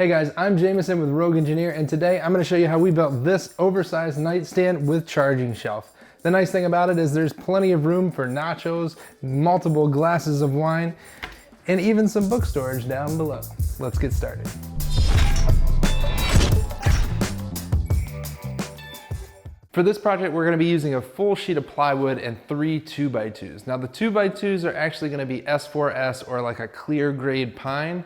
Hey guys, I'm Jameson with Rogue Engineer, and today I'm going to show you how we built this oversized nightstand with charging shelf. The nice thing about it is there's plenty of room for nachos, multiple glasses of wine, and even some book storage down below. Let's get started. For this project, we're going to be using a full sheet of plywood and 3 2x2s. Now the 2x2s are actually going to be S4S or like a clear grade pine.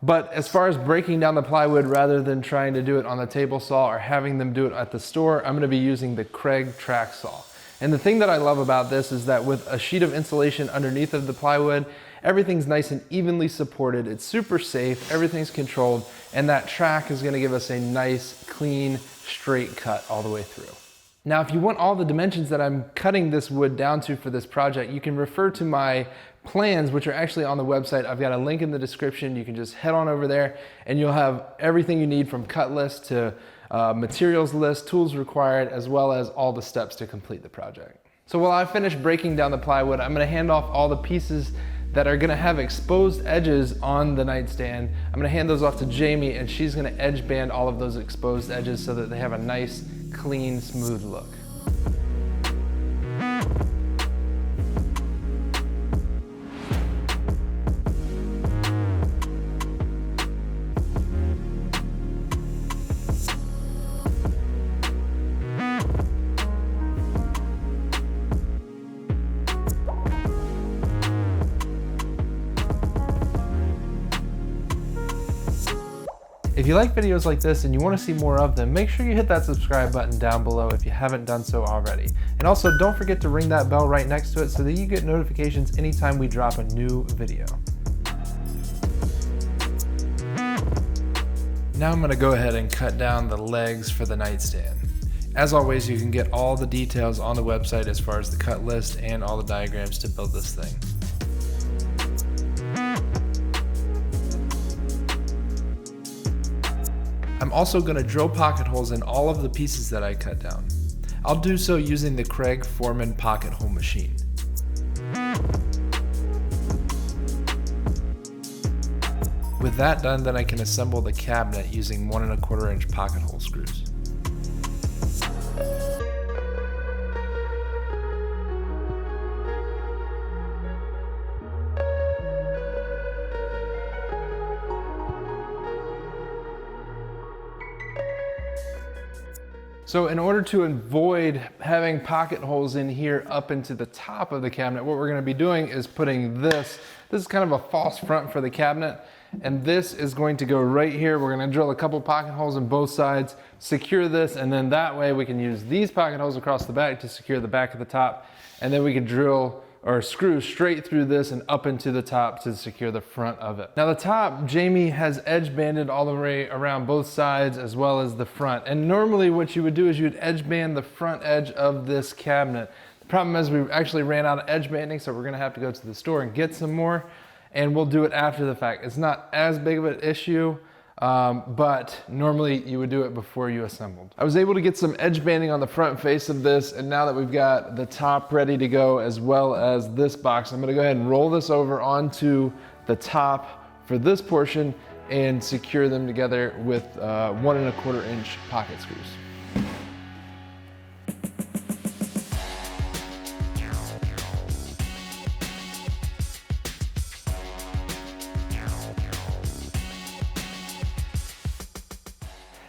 But as far as breaking down the plywood, rather than trying to do it on the table saw or having them do it at the store, I'm going to be using the Kreg track saw. And the thing that I love about this is that with a sheet of insulation underneath of the plywood, everything's nice and evenly supported. It's super safe, everything's controlled, and that track is going to give us a nice, clean, straight cut all the way through. Now, if you want all the dimensions that I'm cutting this wood down to for this project, you can refer to my plans, which are actually on the website. I've got a link in the description. You can just head on over there and you'll have everything you need from cut list to materials list, tools required, as well as all the steps to complete the project. So while I finish breaking down the plywood, I'm going to hand off all the pieces that are going to have exposed edges on the nightstand. I'm going to hand those off to Jamie, and she's going to edge band all of those exposed edges so that they have a nice, clean, smooth look. If you like videos like this and you want to see more of them, make sure you hit that subscribe button down below if you haven't done so already. And also don't forget to ring that bell right next to it so that you get notifications anytime we drop a new video. Now I'm going to go ahead and cut down the legs for the nightstand. As always, you can get all the details on the website as far as the cut list and all the diagrams to build this thing. I'm also going to drill pocket holes in all of the pieces that I cut down. I'll do so using the Kreg Foreman pocket hole machine. With that done, then I can assemble the cabinet using 1 1/4 inch pocket hole screws. So in order to avoid having pocket holes in here up into the top of the cabinet, what we're going to be doing is putting this is kind of a false front for the cabinet, and this is going to go right here. We're going to drill a couple pocket holes in both sides, secure this, and then that way we can use these pocket holes across the back to secure the back of the top, and then we can drill or screw straight through this and up into the top to secure the front of it. Now the top, Jamie has edge banded all the way around both sides as well as the front. And normally what you would do is you would edge band the front edge of this cabinet. The problem is we actually ran out of edge banding, so we're gonna have to go to the store and get some more, and we'll do it after the fact. It's not as big of an issue, but normally you would do it before you assembled. I was able to get some edge banding on the front face of this, and now that we've got the top ready to go as well as this box, I'm going to go ahead and roll this over onto the top for this portion and secure them together with 1 1/4 inch pocket screws.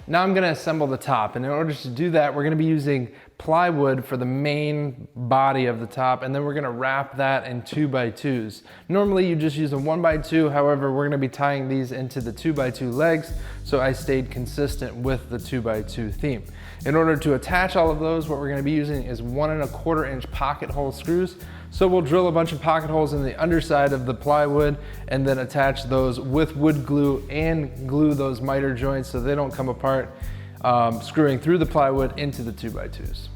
Now I'm going to assemble the top, and in order to do that, we're going to be using plywood for the main body of the top, and then we're going to wrap that in 2x2s. Normally you just use a 1x2, however we're going to be tying these into the 2x2 legs, so I stayed consistent with the 2x2 theme. In order to attach all of those, what we're going to be using is 1 1/4 inch pocket hole screws. So we'll drill a bunch of pocket holes in the underside of the plywood and then attach those with wood glue and glue those miter joints so they don't come apart, screwing through the plywood into the 2x2s.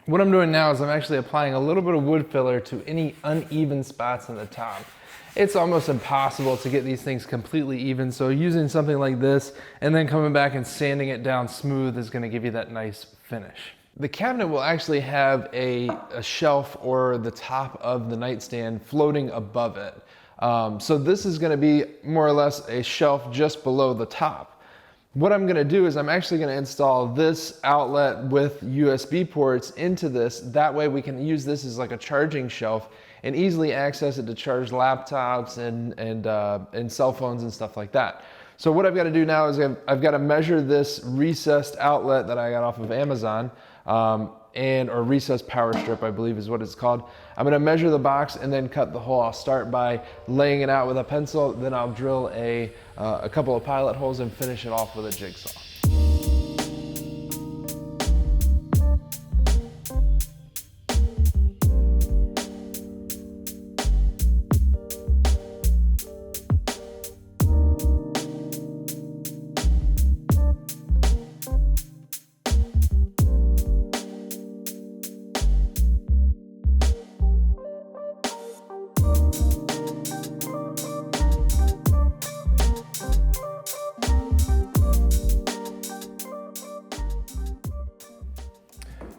What I'm doing now is I'm actually applying a little bit of wood filler to any uneven spots on the top. it's almost impossible to get these things completely even. So using something like this and then coming back and sanding it down smooth is gonna give you that nice finish. The cabinet will actually have a shelf or the top of the nightstand floating above it. So this is gonna be more or less a shelf just below the top. What I'm gonna do is I'm actually gonna install this outlet with USB ports into this. That way we can use this as like a charging shelf and easily access it to charge laptops and cell phones and stuff like that. So what I've got to do now is I've got to measure this recessed outlet that I got off of Amazon, or recessed power strip, I believe is what it's called. I'm going to measure the box and then cut the hole. I'll start by laying it out with a pencil, then I'll drill a couple of pilot holes and finish it off with a jigsaw.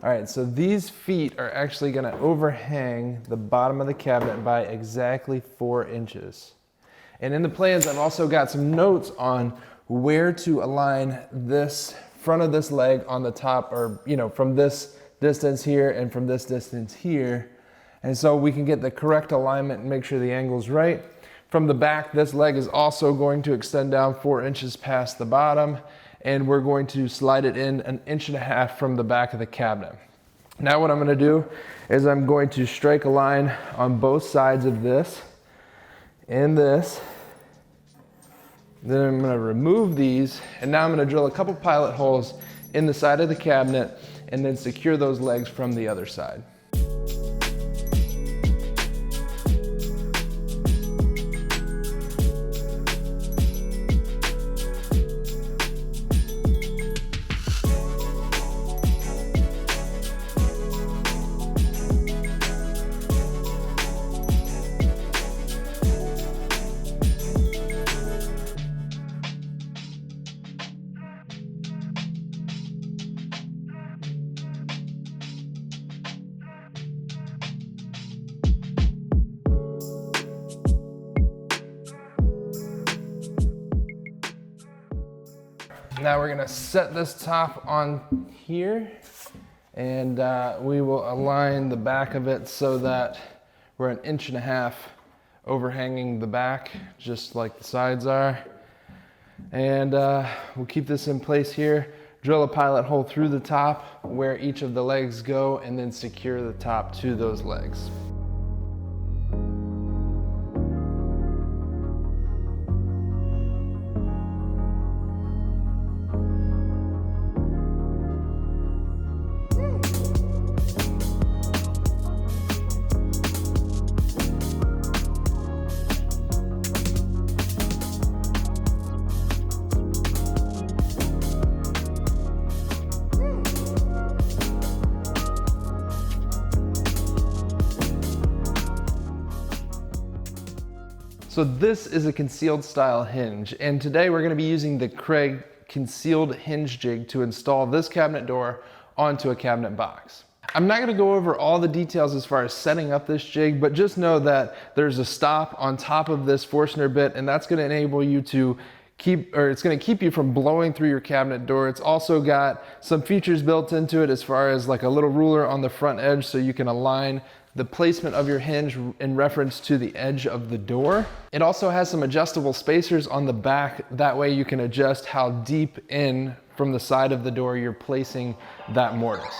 All right, so these feet are actually gonna overhang the bottom of the cabinet by exactly 4 inches. And in the plans, I've also got some notes on where to align this front of this leg on the top, or from this distance here and from this distance here. And so we can get the correct alignment and make sure the angle's right. From the back, this leg is also going to extend down 4 inches past the bottom, and we're going to slide it in 1.5 inches from the back of the cabinet. Now what I'm going to do is I'm going to strike a line on both sides of this and this. Then I'm going to remove these, and now I'm going to drill a couple pilot holes in the side of the cabinet and then secure those legs from the other side. Now we're gonna set this top on here, and we will align the back of it so that we're 1.5 inches overhanging the back, just like the sides are. And we'll keep this in place here, drill a pilot hole through the top where each of the legs go, and then secure the top to those legs. So this is a concealed style hinge, and today we're going to be using the Craig concealed hinge jig to install this cabinet door onto a cabinet box. I'm not going to go over all the details as far as setting up this jig, but just know that there's a stop on top of this Forstner bit, and that's going to enable you to it's going to keep you from blowing through your cabinet door. It's also got some features built into it as far as like a little ruler on the front edge so you can align the placement of your hinge in reference to the edge of the door. It also has some adjustable spacers on the back. That way you can adjust how deep in from the side of the door you're placing that mortise.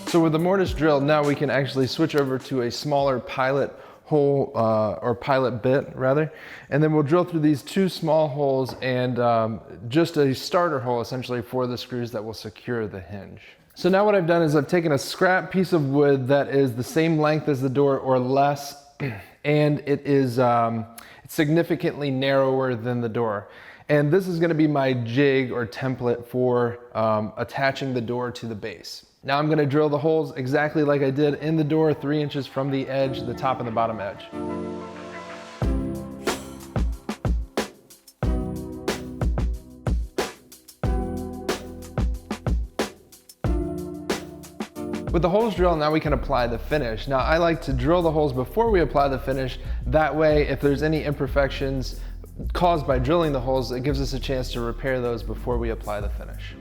So with the mortise drilled, now we can actually switch over to a smaller pilot hole, or pilot bit rather, and then we'll drill through these 2 small holes and just a starter hole essentially for the screws that will secure the hinge. So now what I've done is I've taken a scrap piece of wood that is the same length as the door or less, and it's significantly narrower than the door. And this is gonna be my jig or template for attaching the door to the base. Now I'm gonna drill the holes exactly like I did in the door, 3 inches from the edge, the top and the bottom edge. With the holes drilled, now we can apply the finish. Now I like to drill the holes before we apply the finish. That way, if there's any imperfections caused by drilling the holes, it gives us a chance to repair those before we apply the finish.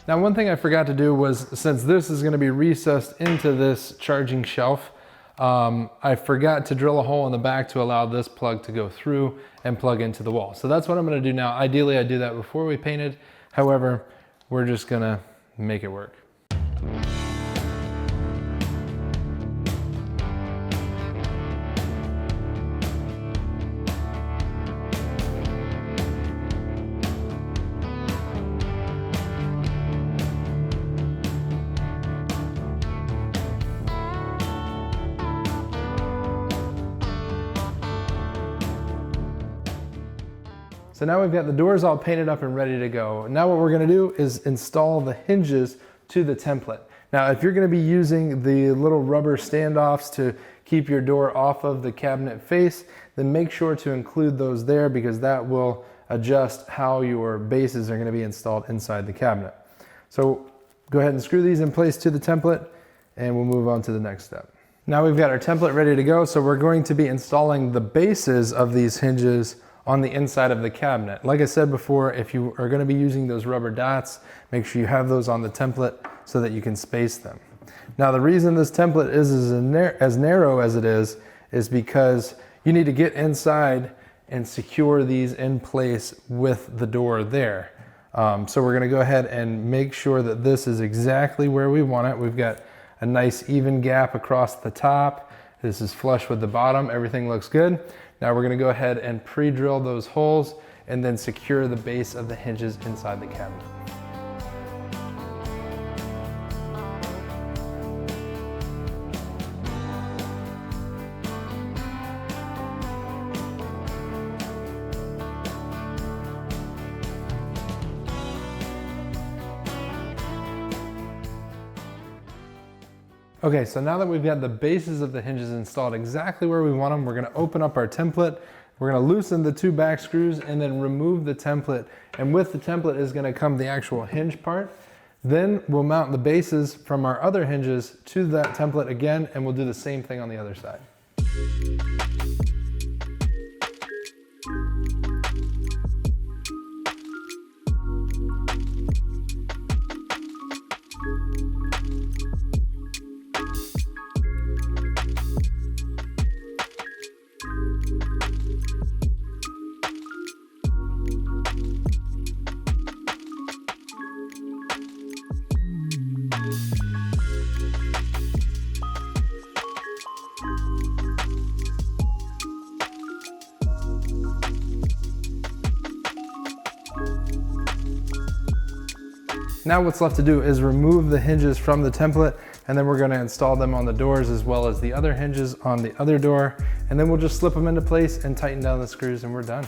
Now, one thing I forgot to do was, since this is going to be recessed into this charging shelf, I forgot to drill a hole in the back to allow this plug to go through and plug into the wall. So that's what I'm going to do now. Ideally, I do that before we painted. However, we're just going to make it work. So now we've got the doors all painted up and ready to go. Now what we're gonna do is install the hinges to the template. Now, if you're gonna be using the little rubber standoffs to keep your door off of the cabinet face, then make sure to include those there, because that will adjust how your bases are gonna be installed inside the cabinet. So go ahead and screw these in place to the template, and we'll move on to the next step. Now we've got our template ready to go, so we're going to be installing the bases of these hinges on the inside of the cabinet. Like I said before, if you are going to be using those rubber dots, make sure you have those on the template so that you can space them. Now, the reason this template is as narrow as it is because you need to get inside and secure these in place with the door there. So we're going to go ahead and make sure that this is exactly where we want it. We've got a nice even gap across the top. This is flush with the bottom. Everything looks good. Now we're going to go ahead and pre-drill those holes and then secure the base of the hinges inside the cabinet. Okay, so now that we've got the bases of the hinges installed exactly where we want them, we're gonna open up our template, we're gonna loosen the 2 back screws and then remove the template. And with the template is gonna come the actual hinge part. Then we'll mount the bases from our other hinges to that template again, and we'll do the same thing on the other side. Now what's left to do is remove the hinges from the template, and then we're going to install them on the doors as well as the other hinges on the other door, and then we'll just slip them into place and tighten down the screws and we're done.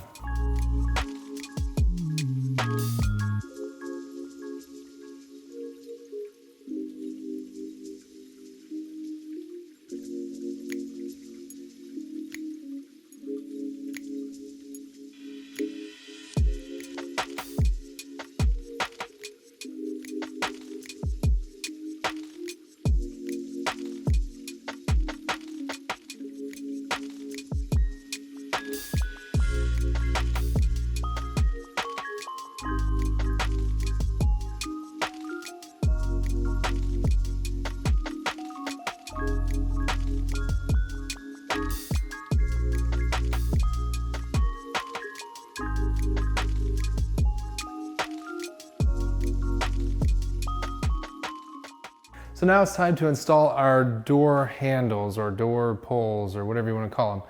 So now it's time to install our door handles or door pulls or whatever you want to call them.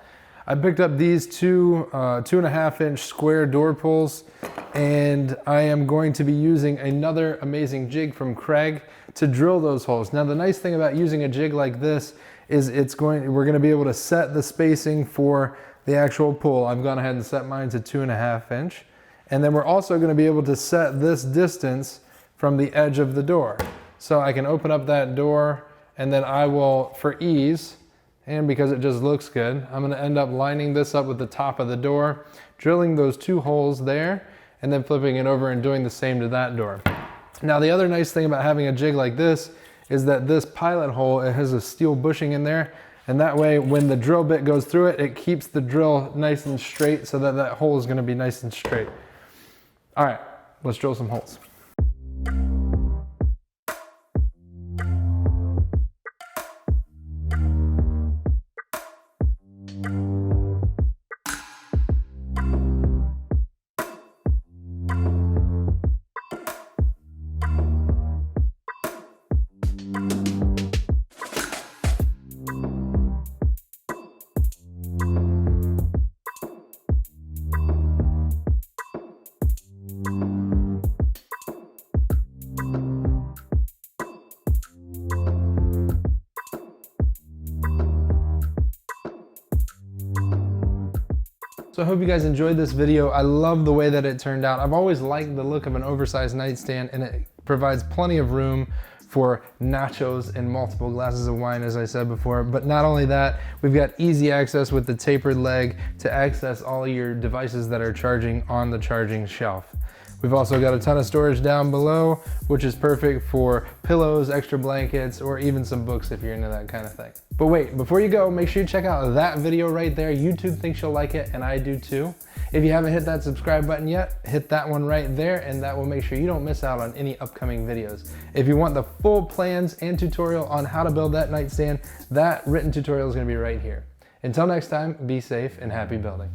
I picked up these 2.5-inch square door pulls, and I am going to be using another amazing jig from Craig to drill those holes. Now the nice thing about using a jig like this is we're going to be able to set the spacing for the actual pull. I've gone ahead and set mine to 2.5-inch, and then we're also going to be able to set this distance from the edge of the door. So I can open up that door, and then I will, for ease, and because it just looks good, I'm gonna end up lining this up with the top of the door, drilling those 2 holes there, and then flipping it over and doing the same to that door. Now the other nice thing about having a jig like this is that this pilot hole, it has a steel bushing in there, and that way when the drill bit goes through it, it keeps the drill nice and straight so that that hole is gonna be nice and straight. All right, let's drill some holes. So I hope you guys enjoyed this video. I love the way that it turned out. I've always liked the look of an oversized nightstand, and it provides plenty of room for nachos and multiple glasses of wine, as I said before. But not only that, we've got easy access with the tapered leg to access all your devices that are charging on the charging shelf. We've also got a ton of storage down below, which is perfect for pillows, extra blankets, or even some books if you're into that kind of thing. But wait, before you go, make sure you check out that video right there. YouTube thinks you'll like it, and I do too. If you haven't hit that subscribe button yet, hit that one right there, and that will make sure you don't miss out on any upcoming videos. If you want the full plans and tutorial on how to build that nightstand, that written tutorial is gonna be right here. Until next time, be safe and happy building.